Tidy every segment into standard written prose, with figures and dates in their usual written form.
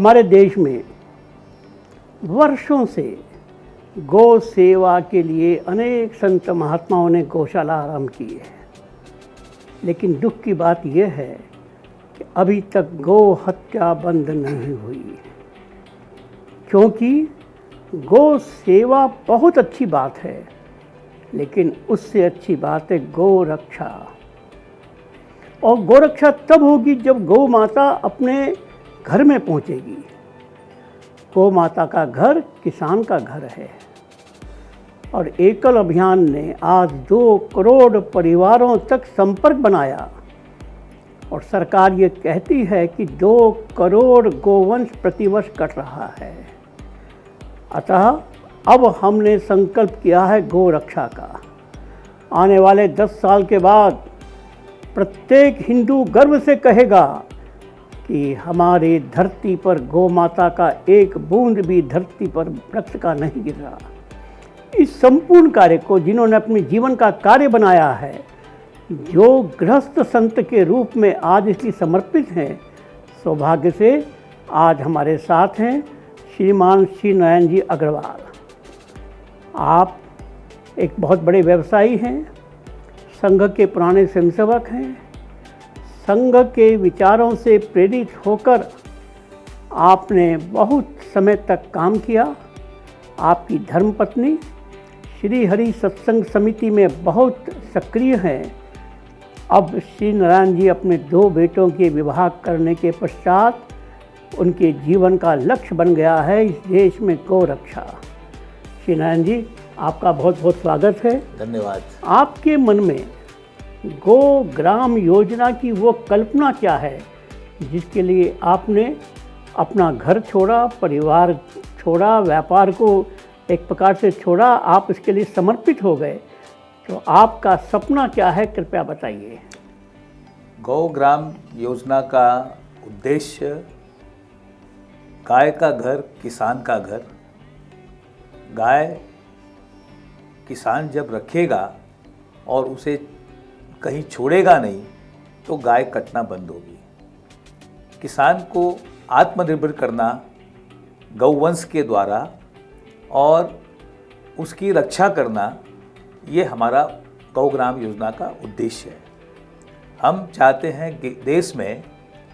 हमारे देश में वर्षों से गौ सेवा के लिए अनेक संत महात्माओं ने गौशाला आरंभ की है, लेकिन दुख की बात यह है कि अभी तक गौ हत्या बंद नहीं हुई, क्योंकि गौ सेवा बहुत अच्छी बात है, लेकिन उससे अच्छी बात है गौ रक्षा। और गौ रक्षा तब होगी जब गौ माता अपने घर में पहुंचेगी। गौ माता का घर किसान का घर है, और एकल अभियान ने आज 2 करोड़ परिवारों तक संपर्क बनाया, और सरकार ये कहती है कि 2 करोड़ गोवंश प्रतिवर्ष कट रहा है। अतः अब हमने संकल्प किया है गौ रक्षा का। आने वाले 10 साल के बाद प्रत्येक हिंदू गर्व से कहेगा कि हमारी धरती पर गौ माता का एक बूंद भी धरती पर वृक्ष का नहीं गिर रहा। इस संपूर्ण कार्य को जिन्होंने अपने जीवन का कार्य बनाया है, जो गृहस्थ संत के रूप में आज इसलिए समर्पित हैं, सौभाग्य से आज हमारे साथ हैं श्रीमान श्री नारायण जी अग्रवाल। आप एक बहुत बड़े व्यवसायी हैं, संघ के पुराने स्वयंसेवक हैं। संघ के विचारों से प्रेरित होकर आपने बहुत समय तक काम किया। आपकी धर्मपत्नी श्री हरि सत्संग समिति में बहुत सक्रिय हैं। अब श्री नारायण जी अपने 2 बेटों के विवाह करने के पश्चात उनके जीवन का लक्ष्य बन गया है इस देश में गौ रक्षा। श्री नारायण जी, आपका बहुत बहुत स्वागत है। धन्यवाद। आपके मन में गौ ग्राम योजना की वो कल्पना क्या है जिसके लिए आपने अपना घर छोड़ा, परिवार छोड़ा, व्यापार को एक प्रकार से छोड़ा, आप इसके लिए समर्पित हो गए? तो आपका सपना क्या है, कृपया बताइए। गौ ग्राम योजना का उद्देश्य गाय का घर, किसान का घर। गाय किसान जब रखेगा और उसे कहीं छोड़ेगा नहीं तो गाय कटना बंद होगी। किसान को आत्मनिर्भर करना गौवंश के द्वारा और उसकी रक्षा करना, ये हमारा गौग्राम योजना का उद्देश्य है। हम चाहते हैं कि देश में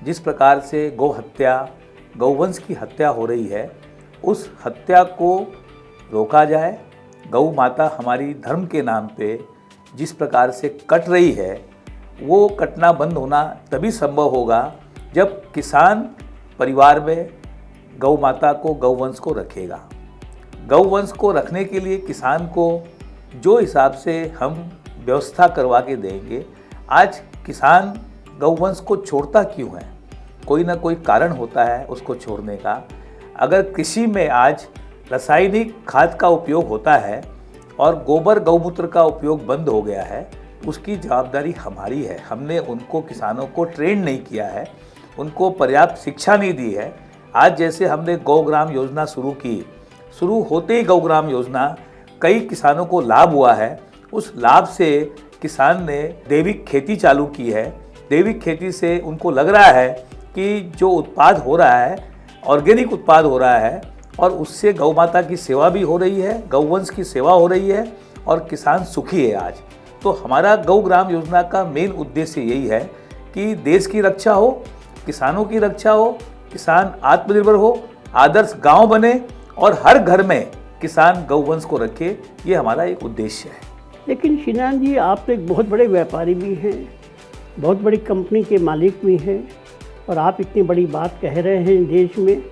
जिस प्रकार से गौ हत्या, गौवंश की हत्या हो रही है, उस हत्या को रोका जाए। गौ माता हमारी धर्म के नाम पे जिस प्रकार से कट रही है, वो कटना बंद होना तभी संभव होगा जब किसान परिवार में गौ माता को, गौवंश को रखेगा। गौवंश को रखने के लिए किसान को जो हिसाब से हम व्यवस्था करवा के देंगे, आज किसान गौवंश को छोड़ता क्यों है? कोई ना कोई कारण होता है उसको छोड़ने का। अगर कृषि में आज रासायनिक खाद का उपयोग होता है और गोबर गौमूत्र का उपयोग बंद हो गया है, उसकी जवाबदारी हमारी है। हमने उनको, किसानों को ट्रेन नहीं किया है, उनको पर्याप्त शिक्षा नहीं दी है। आज जैसे हमने गौग्राम योजना शुरू होते ही गौग्राम योजना कई किसानों को लाभ हुआ है। उस लाभ से किसान ने जैविक खेती चालू की है। जैविक खेती से उनको लग रहा है कि जो उत्पाद हो रहा है, ऑर्गेनिक उत्पाद हो रहा है, और उससे गौ माता की सेवा भी हो रही है, गौवंश की सेवा हो रही है, और किसान सुखी है आज। तो हमारा गौ ग्राम योजना का मेन उद्देश्य यही है कि देश की रक्षा हो, किसानों की रक्षा हो, किसान आत्मनिर्भर हो, आदर्श गांव बने और हर घर में किसान गौवंश को रखे। ये हमारा एक उद्देश्य है। लेकिन श्री नारायण जी, आप एक बहुत बड़े व्यापारी भी हैं, बहुत बड़ी कंपनी के मालिक भी हैं, और आप इतनी बड़ी बात कह रहे हैं देश में,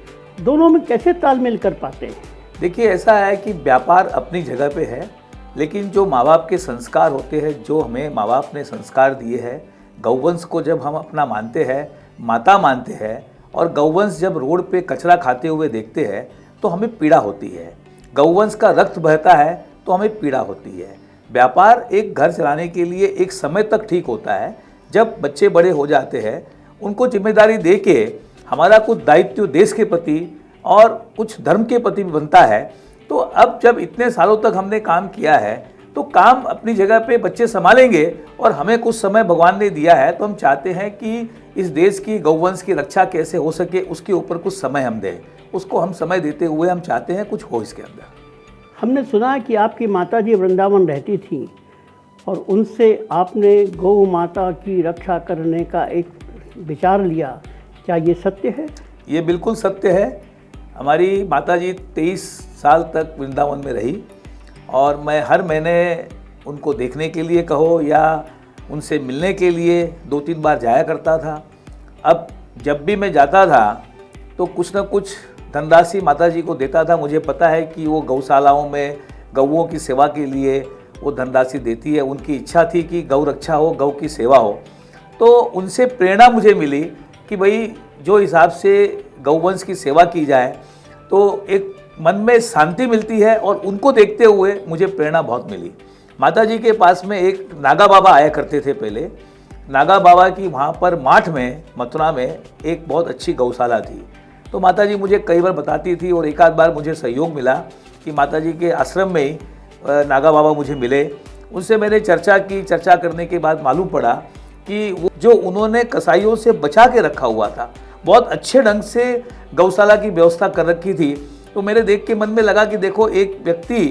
दोनों में कैसे तालमेल कर पाते हैं? देखिए, ऐसा है कि व्यापार अपनी जगह पे है, लेकिन जो माँ बाप के संस्कार होते हैं, जो हमें माँ बाप ने संस्कार दिए हैं, गौवंश को जब हम अपना मानते हैं, माता मानते हैं, और गौवंश जब रोड पे कचरा खाते हुए देखते हैं तो हमें पीड़ा होती है। गौवंश का रक्त बहता है तो हमें पीड़ा होती है। व्यापार एक घर चलाने के लिए एक समय तक ठीक होता है। जब बच्चे बड़े हो जाते हैं, उनको जिम्मेदारी दे के हमारा कुछ दायित्व देश के प्रति और कुछ धर्म के प्रति भी बनता है। तो अब जब इतने सालों तक हमने काम किया है, तो काम अपनी जगह पे बच्चे संभालेंगे, और हमें कुछ समय भगवान ने दिया है, तो हम चाहते हैं कि इस देश की गौवंश की रक्षा कैसे हो सके उसके ऊपर कुछ समय हम दें। उसको हम समय देते हुए हम चाहते हैं कुछ हो इसके अंदर। हमने सुना कि आपकी माता जी वृंदावन रहती थी और उनसे आपने गौ माता की रक्षा करने का एक विचार लिया, क्या ये सत्य है? ये बिल्कुल सत्य है। हमारी माताजी 23 साल तक वृंदावन में रही और मैं हर महीने उनको देखने के लिए कहो या उनसे मिलने के लिए 2-3 बार जाया करता था। अब जब भी मैं जाता था तो कुछ न कुछ धनराशि माताजी को देता था। मुझे पता है कि वो गौशालाओं में गौओं की सेवा के लिए वो धनराशि देती है। उनकी इच्छा थी कि गौ रक्षा हो, गौ की सेवा हो। तो उनसे प्रेरणा मुझे मिली कि भाई जो हिसाब से गौवंश की सेवा की जाए तो एक मन में शांति मिलती है और उनको देखते हुए मुझे प्रेरणा बहुत मिली। माताजी के पास में एक नागा बाबा आया करते थे पहले। नागा बाबा की वहाँ पर माठ में, मथुरा में एक बहुत अच्छी गौशाला थी। तो माताजी मुझे कई बार बताती थी और एक आध बार मुझे सहयोग मिला कि माताजी के आश्रम में ही नागा बाबा मुझे मिले। उनसे मैंने चर्चा की। चर्चा करने के बाद मालूम पड़ा कि वो जो उन्होंने कसाईयों से बचा के रखा हुआ था, बहुत अच्छे ढंग से गौशाला की व्यवस्था कर रखी थी। तो मेरे देख के मन में लगा कि देखो एक व्यक्ति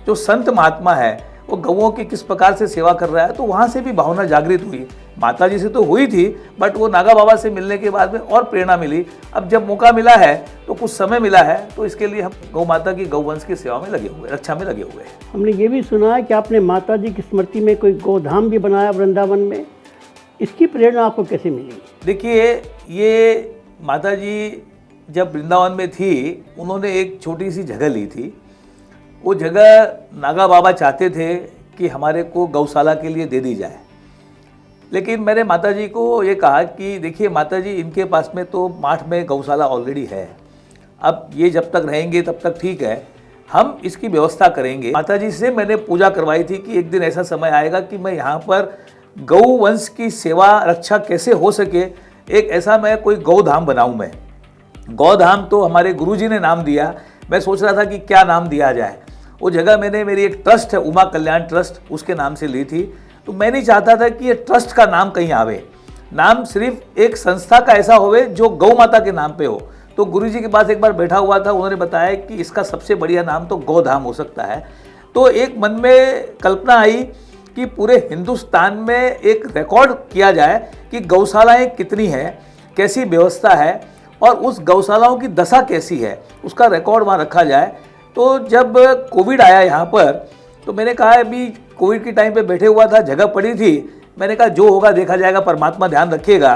जो संत महात्मा है वो गौओं की किस प्रकार से सेवा कर रहा है। तो वहाँ से भी भावना जागृत हुई। माताजी से तो हुई थी बट वो नागा बाबा से मिलने के बाद में और प्रेरणा मिली। अब जब मौका मिला है तो कुछ समय मिला है तो इसके लिए हम गौ माता की गौवंश की सेवा में लगे हुए, रक्षा में लगे हुए हैं। हमने ये भी सुना है कि आपने माता जी की स्मृति में कोई गोधाम भी बनाया वृंदावन में। इसकी प्रेरणा आपको कैसे मिली? देखिए, ये माता जी जब वृंदावन में थी उन्होंने एक छोटी सी जगह ली थी। वो जगह नागा बाबा चाहते थे कि हमारे को गौशाला के लिए दे दी जाए। लेकिन मैंने माताजी को ये कहा कि देखिए माताजी, इनके पास में तो माठ में गौशाला ऑलरेडी है। अब ये जब तक रहेंगे तब तक ठीक है, हम इसकी व्यवस्था करेंगे। माताजी से मैंने पूजा करवाई थी कि एक दिन ऐसा समय आएगा कि मैं यहाँ पर गौ वंश की सेवा रक्षा कैसे हो सके, एक ऐसा मैं कोई गौधाम बनाऊँ। मैं गौधाम तो हमारे गुरुजी ने नाम दिया। मैं सोच रहा था कि क्या नाम दिया जाए। वो जगह मैंने, मेरी एक ट्रस्ट है उमा कल्याण ट्रस्ट, उसके नाम से ली थी। तो मैं नहीं चाहता था कि ये ट्रस्ट का नाम कहीं आवे। नाम सिर्फ एक संस्था का ऐसा होवे जो गौ माता के नाम पे हो। तो गुरुजी के पास एक बार बैठा हुआ था, उन्होंने बताया कि इसका सबसे बढ़िया नाम तो गौधाम हो सकता है। तो एक मन में कल्पना आई कि पूरे हिंदुस्तान में एक रिकॉर्ड किया जाए कि गौशालाएँ कितनी हैं, कैसी व्यवस्था है और उस गौशालाओं की दशा कैसी है, उसका रिकॉर्ड वहाँ रखा जाए। तो जब कोविड आया यहाँ पर तो मैंने कहा अभी कोविड के टाइम पे बैठे हुआ था, जगह पड़ी थी, मैंने कहा जो होगा देखा जाएगा, परमात्मा ध्यान रखिएगा।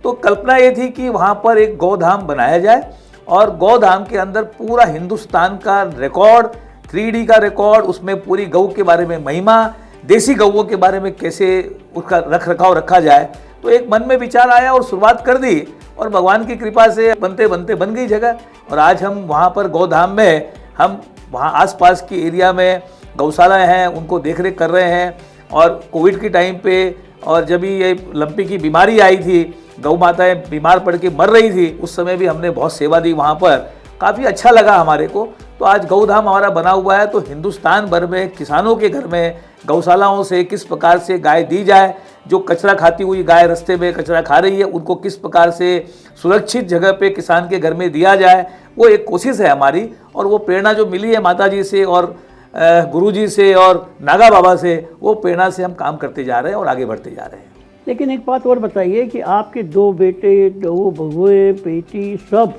तो कल्पना ये थी कि वहाँ पर एक गौधाम बनाया जाए और गौधाम के अंदर पूरा हिंदुस्तान का रिकॉर्ड, 3D का रिकॉर्ड, उसमें पूरी गौ के बारे में महिमा, देसी गौओं के बारे में कैसे उसका रख रखाव रखा जाए। तो एक मन में विचार आया और शुरुआत कर दी और भगवान की कृपा से बनते बनते बन गई जगह। और आज हम वहाँ पर गौधाम में, हम वहाँ आसपास की एरिया में गौशालाएं हैं उनको देख रेख कर रहे हैं। और कोविड के टाइम पे और जब ये लंपी की बीमारी आई थी, गौ माताएँ बीमार पड़ के मर रही थी, उस समय भी हमने बहुत सेवा दी वहाँ पर, काफ़ी अच्छा लगा हमारे को। तो आज गौधाम हमारा बना हुआ है। तो हिंदुस्तान भर में किसानों के घर में गौशालाओं से किस प्रकार से गाय दी जाए, जो कचरा खाती हुई गाय रास्ते में कचरा खा रही है उनको किस प्रकार से सुरक्षित जगह पे किसान के घर में दिया जाए, वो एक कोशिश है हमारी। और वो प्रेरणा जो मिली है माताजी से और गुरुजी से और नागा बाबा से, वो प्रेरणा से हम काम करते जा रहे हैं और आगे बढ़ते जा रहे हैं। लेकिन एक बात और बताइए कि आपके 2 बेटे, 2 बहुएं, बेटी सब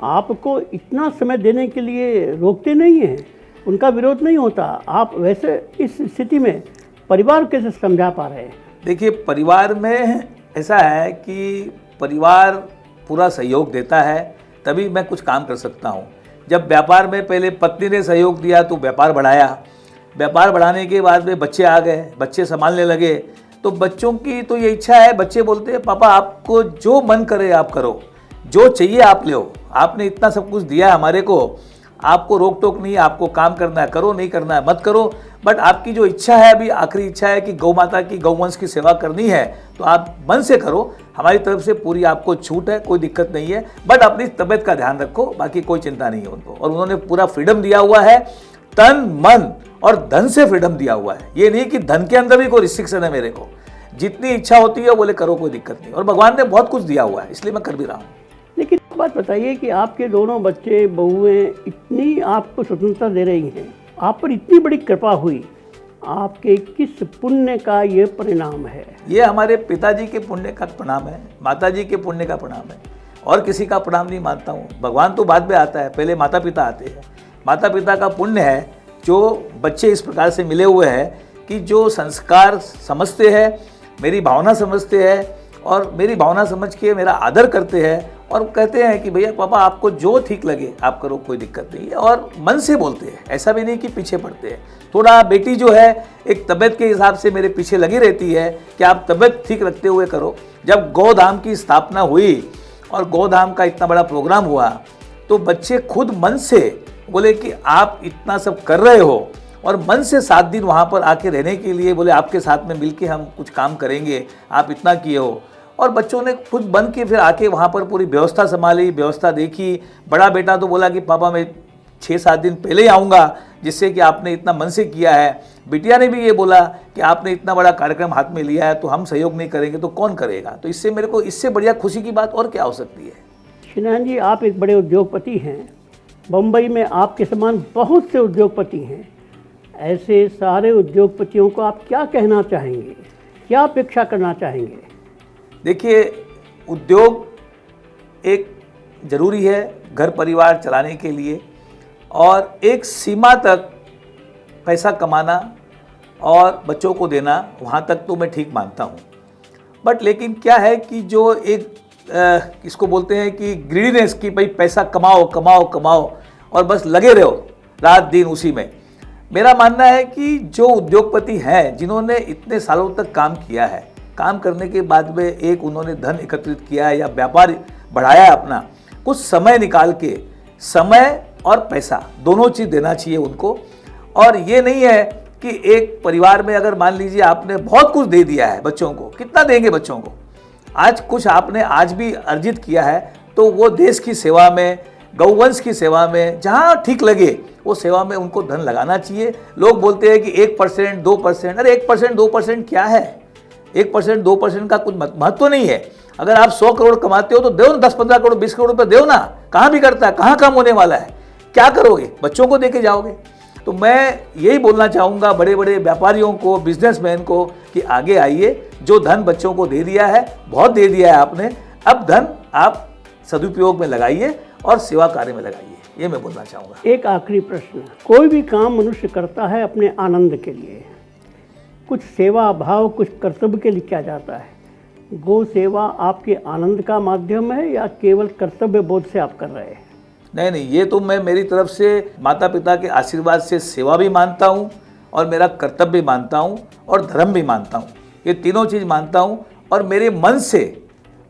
आपको इतना समय देने के लिए रोकते नहीं हैं, उनका विरोध नहीं होता। आप वैसे इस स्थिति में परिवार कैसे समझा पा रहे हैं? देखिए, परिवार में ऐसा है कि परिवार पूरा सहयोग देता है तभी मैं कुछ काम कर सकता हूँ। जब व्यापार में पहले पत्नी ने सहयोग दिया तो व्यापार बढ़ाया। व्यापार बढ़ाने के बाद में बच्चे आ गए, बच्चे संभालने लगे। तो बच्चों की तो ये इच्छा है, बच्चे बोलते हैं पापा आपको जो मन करे आप करो, जो चाहिए आप लो, आपने इतना सब कुछ दिया है हमारे को, आपको रोक टोक नहीं है, आपको काम करना है करो, नहीं करना है मत करो, बट आपकी जो इच्छा है, अभी आखिरी इच्छा है कि गौ माता की, गौवंश की सेवा करनी है तो आप मन से करो, हमारी तरफ से पूरी आपको छूट है, कोई दिक्कत नहीं है, बट अपनी तबीयत का ध्यान रखो, बाकी कोई चिंता नहीं है उनको। और उन्होंने पूरा फ्रीडम दिया हुआ है, तन मन और धन से फ्रीडम दिया हुआ है। ये नहीं कि धन के अंदर भी कोई रिस्ट्रिक्शन है मेरे को, जितनी इच्छा होती है बोले करो, कोई दिक्कत नहीं। और भगवान ने बहुत कुछ दिया हुआ है, इसलिए मैं कर भी रहा हूँ। लेकिन एक बात बताइए कि आपके दोनों बच्चे बहुएं इतनी आपको स्वतंत्रता दे रही हैं, आप पर इतनी बड़ी कृपा हुई, आपके किस पुण्य का ये परिणाम है? ये हमारे पिताजी के पुण्य का परिणाम है, माताजी के पुण्य का परिणाम है, और किसी का परिणाम नहीं मानता हूँ। भगवान तो बाद में आता है, पहले माता पिता आते हैं। माता पिता का पुण्य है जो बच्चे इस प्रकार से मिले हुए हैं कि जो संस्कार समझते हैं, मेरी भावना समझते हैं, और मेरी भावना समझ के मेरा आदर करते हैं, और कहते हैं कि भैया पापा आपको जो ठीक लगे आप करो, कोई दिक्कत नहीं है, और मन से बोलते हैं, ऐसा भी नहीं कि पीछे पड़ते हैं। थोड़ा बेटी जो है एक तबीयत के हिसाब से मेरे पीछे लगी रहती है कि आप तबीयत ठीक रखते हुए करो। जब गौधाम की स्थापना हुई और गौधाम का इतना बड़ा प्रोग्राम हुआ तो बच्चे खुद मन से बोले कि आप इतना सब कर रहे हो, और मन से 7 दिन वहाँ पर आके रहने के लिए बोले आपके साथ में मिलके हम कुछ काम करेंगे, आप इतना किए हो। और बच्चों ने खुद बन के फिर आके वहाँ पर पूरी व्यवस्था संभाली, व्यवस्था देखी। बड़ा बेटा तो बोला कि पापा मैं 6-7 दिन पहले ही आऊँगा, जिससे कि आपने इतना मन से किया है। बिटिया ने भी ये बोला कि आपने इतना बड़ा कार्यक्रम हाथ में लिया है तो हम सहयोग नहीं करेंगे तो कौन करेगा। तो इससे मेरे को इससे बढ़िया खुशी की बात और क्या हो सकती है। श्रीनारायण जी, आप एक बड़े उद्योगपति हैं, बम्बई में आपके समान बहुत से उद्योगपति हैं। ऐसे सारे उद्योगपतियों को आप क्या कहना चाहेंगे, क्या अपेक्षा करना चाहेंगे? देखिए, उद्योग एक ज़रूरी है घर परिवार चलाने के लिए, और एक सीमा तक पैसा कमाना और बच्चों को देना, वहाँ तक तो मैं ठीक मानता हूँ। बट लेकिन क्या है कि जो एक इसको बोलते हैं कि ग्रीडीनेस, की भाई पैसा कमाओ कमाओ कमाओ और बस लगे रहो रात दिन उसी में। मेरा मानना है कि जो उद्योगपति हैं जिन्होंने इतने सालों तक काम किया है, काम करने के बाद में एक उन्होंने धन एकत्रित किया है या व्यापार बढ़ाया है अपना, कुछ समय निकाल के, समय और पैसा दोनों चीज़ देना चाहिए उनको। और ये नहीं है कि एक परिवार में अगर मान लीजिए आपने बहुत कुछ दे दिया है बच्चों को, कितना देंगे बच्चों को? आज कुछ आपने आज भी अर्जित किया है तो वो देश की सेवा में, गौवंश की सेवा में, जहाँ ठीक लगे वो सेवा में उनको धन लगाना चाहिए। लोग बोलते हैं कि 1% 2%, अरे 1% 2% क्या है? 1% 2% का कुछ महत्व नहीं है। अगर आप 100 करोड़ कमाते हो तो दो ना, 10-15 करोड़ 20 करोड़ रुपये दो ना। कहाँ भी करता है, कहाँ काम होने वाला है? क्या करोगे? बच्चों को देके जाओगे। तो मैं यही बोलना चाहूँगा बड़े बड़े व्यापारियों को, बिजनेसमैन को कि आगे आइए। जो धन बच्चों को दे दिया है, बहुत दे दिया है आपने, अब धन आप सदुपयोग में लगाइए और सेवा कार्य में लगाइए, ये मैं बोलना चाहूँगा। एक आखिरी प्रश्न, कोई भी काम मनुष्य करता है अपने आनंद के लिए, कुछ सेवा भाव, कुछ कर्तव्य के लिए किया जाता है। गौ सेवा आपके आनंद का माध्यम है या केवल कर्तव्य बोध से आप कर रहे हैं? नहीं, ये तो मैं मेरी तरफ से माता पिता के आशीर्वाद से सेवा भी मानता हूँ और मेरा कर्तव्य भी मानता हूँ और धर्म भी मानता हूँ। ये तीनों चीज़ मानता हूँ और मेरे मन से,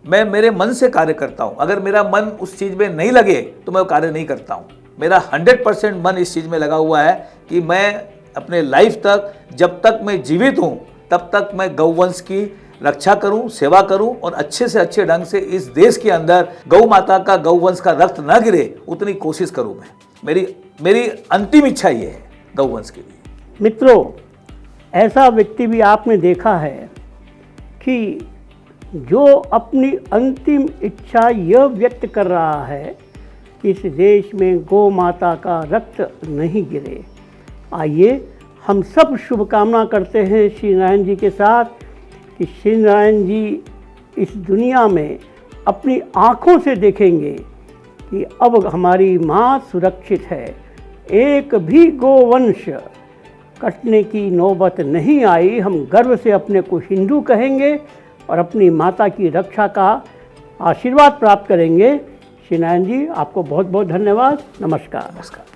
मैं मेरे मन से कार्य करता हूँ। अगर मेरा मन उस चीज़ में नहीं लगे तो मैं वो कार्य नहीं करता हूँ। मेरा 100% मन इस चीज़ में लगा हुआ है कि मैं अपने लाइफ तक, जब तक मैं जीवित हूँ तब तक मैं गौवंश की रक्षा करूं, सेवा करूं और अच्छे से अच्छे ढंग से इस देश के अंदर गौ माता का, गौवंश का रक्त न गिरे उतनी कोशिश करूं मैं। मेरी अंतिम इच्छा ये है गौवंश के लिए। मित्रों, ऐसा व्यक्ति भी आपने देखा है कि जो अपनी अंतिम इच्छा यह व्यक्त कर रहा है कि इस देश में गौ माता का रक्त नहीं गिरे। आइए हम सब शुभकामना करते हैं श्रीनारायण जी के साथ कि श्रीनारायण जी इस दुनिया में अपनी आँखों से देखेंगे कि अब हमारी माँ सुरक्षित है, एक भी गोवंश कटने की नौबत नहीं आई। हम गर्व से अपने को हिंदू कहेंगे और अपनी माता की रक्षा का आशीर्वाद प्राप्त करेंगे। श्रीनारायण जी, आपको बहुत बहुत धन्यवाद। नमस्कार। नमस्कार।